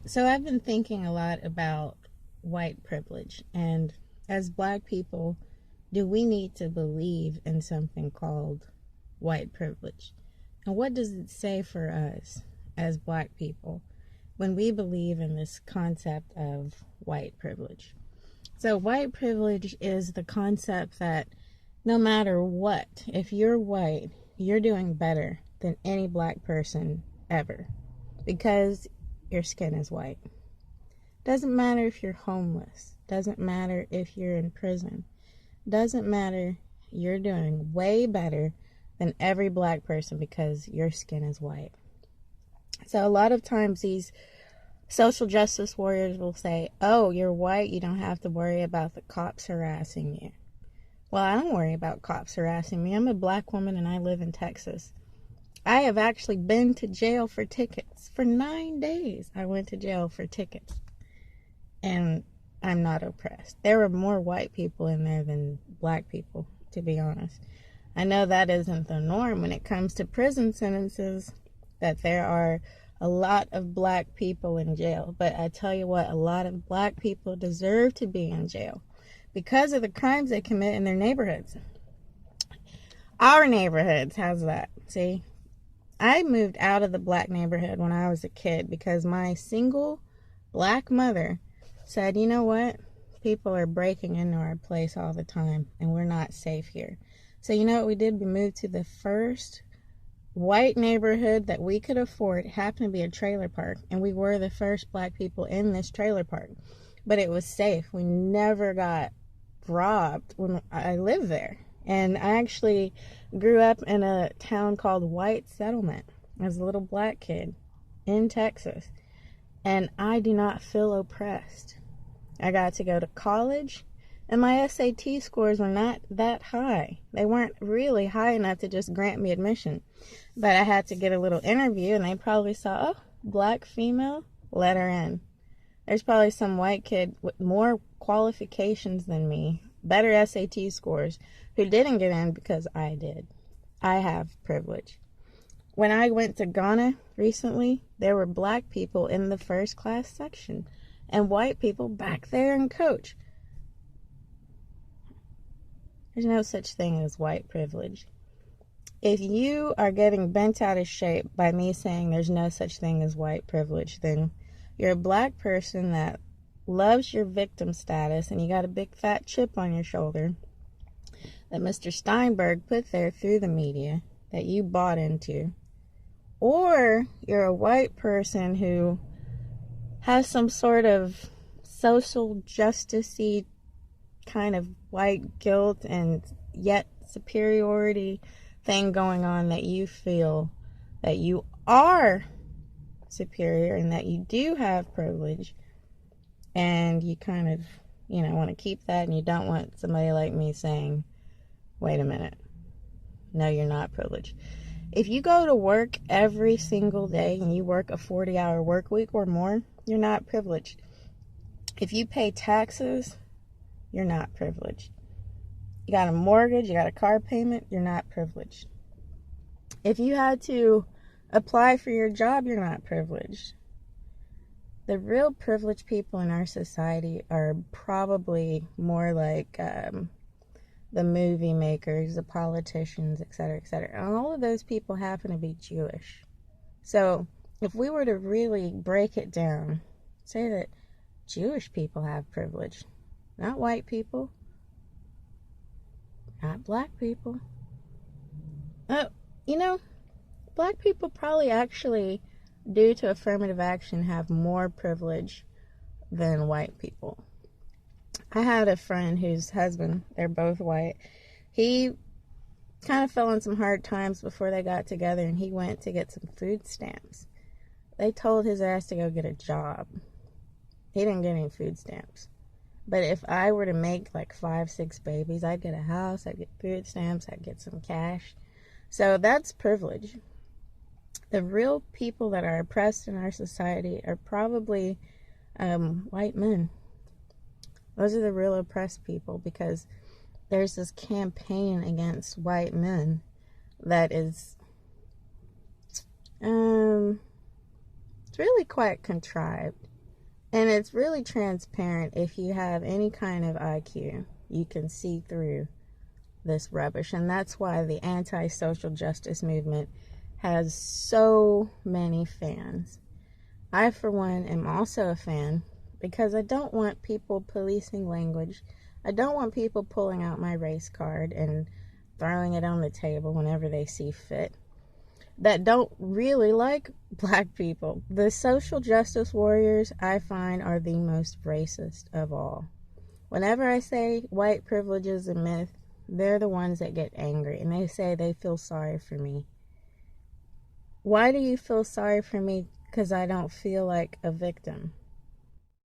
So I've been thinking a lot about white privilege, and as black people, do we need to believe in something called white privilege? And what does it say for us as black people when we believe in this concept of white privilege? So white privilege is the concept that no matter what, if you're white, you're doing better than any black person ever because your skin is white. Doesn't matter if you're homeless. Doesn't matter if you're in prison. Doesn't matter. You're doing way better than every black person because your skin is white. So a lot of times these social justice warriors will say, oh, you're white, you don't have to worry about the cops harassing you. Well, I don't worry about cops harassing me. I'm a black woman and I live in Texas. I have actually been to jail for tickets. For 9 days, I went to jail for tickets. And I'm not oppressed. There were more white people in there than black people, to be honest. I know that isn't the norm when it comes to prison sentences, that there are a lot of black people in jail. But I tell you what, a lot of black people deserve to be in jail because of the crimes they commit in their neighborhoods. Our neighborhoods, how's that? See, I moved out of the black neighborhood when I was a kid because my single black mother said, you know what? People are breaking into our place all the time and we're not safe here. So you know what we did? We moved to the first white neighborhood that we could afford. It happened to be a trailer park, and we were the first black people in this trailer park. But it was safe. We never got robbed when I lived there. And I actually grew up in a town called White Settlement as a little black kid in Texas. And I do not feel oppressed. I got to go to college, and my SAT scores were not that high. They weren't really high enough to just grant me admission. But I had to get a little interview, and they probably saw, oh, black female, let her in. There's probably some white kid with more qualifications than me, better SAT scores, who didn't get in because I did. I have privilege. When I went to Ghana recently, there were black people in the first class section and white people back there in coach. There's no such thing as white privilege. If you are getting bent out of shape by me saying there's no such thing as white privilege, then you're a black person that loves your victim status and you got a big fat chip on your shoulder that Mr. Steinberg put there through the media that you bought into. Or you're a white person who has some sort of social justice-y kind of white guilt and yet superiority thing going on, that you feel that you are superior and that you do have privilege, and you kind of, want to keep that, and you don't want somebody like me saying, wait a minute, no, you're not privileged. If you go to work every single day and you work a 40-hour work week or more, you're not privileged. If you pay taxes, you're not privileged. You got a mortgage, you got a car payment, you're not privileged. If you had to apply for your job, you're not privileged. The real privileged people in our society are probably more like the movie makers, the politicians, etc., etc. And all of those people happen to be Jewish. So if we were to really break it down, say that Jewish people have privilege, not white people, not black people. Black people probably actually, due to affirmative action, have more privilege than white people. I had a friend whose husband, they're both white, he kind of fell on some hard times before they got together, and he went to get some food stamps. They told his ass to go get a job. He didn't get any food stamps. But if I were to make like 5, 6 babies, I'd get a house, I'd get food stamps, I'd get some cash. So that's privilege. The real people that are oppressed in our society are probably white men. Those are the real oppressed people, because there's this campaign against white men that is it's really quite contrived. And it's really transparent. If you have any kind of IQ, you can see through this rubbish. And that's why the anti-social justice movement has so many fans. I, for one, am also a fan because I don't want people policing language. I don't want people pulling out my race card and throwing it on the table whenever they see fit that don't really like black people. The social justice warriors, I find, are the most racist of all. Whenever I say white privilege is a myth, they're the ones that get angry and they say they feel sorry for me. Why do you feel sorry for me? Because I don't feel like a victim.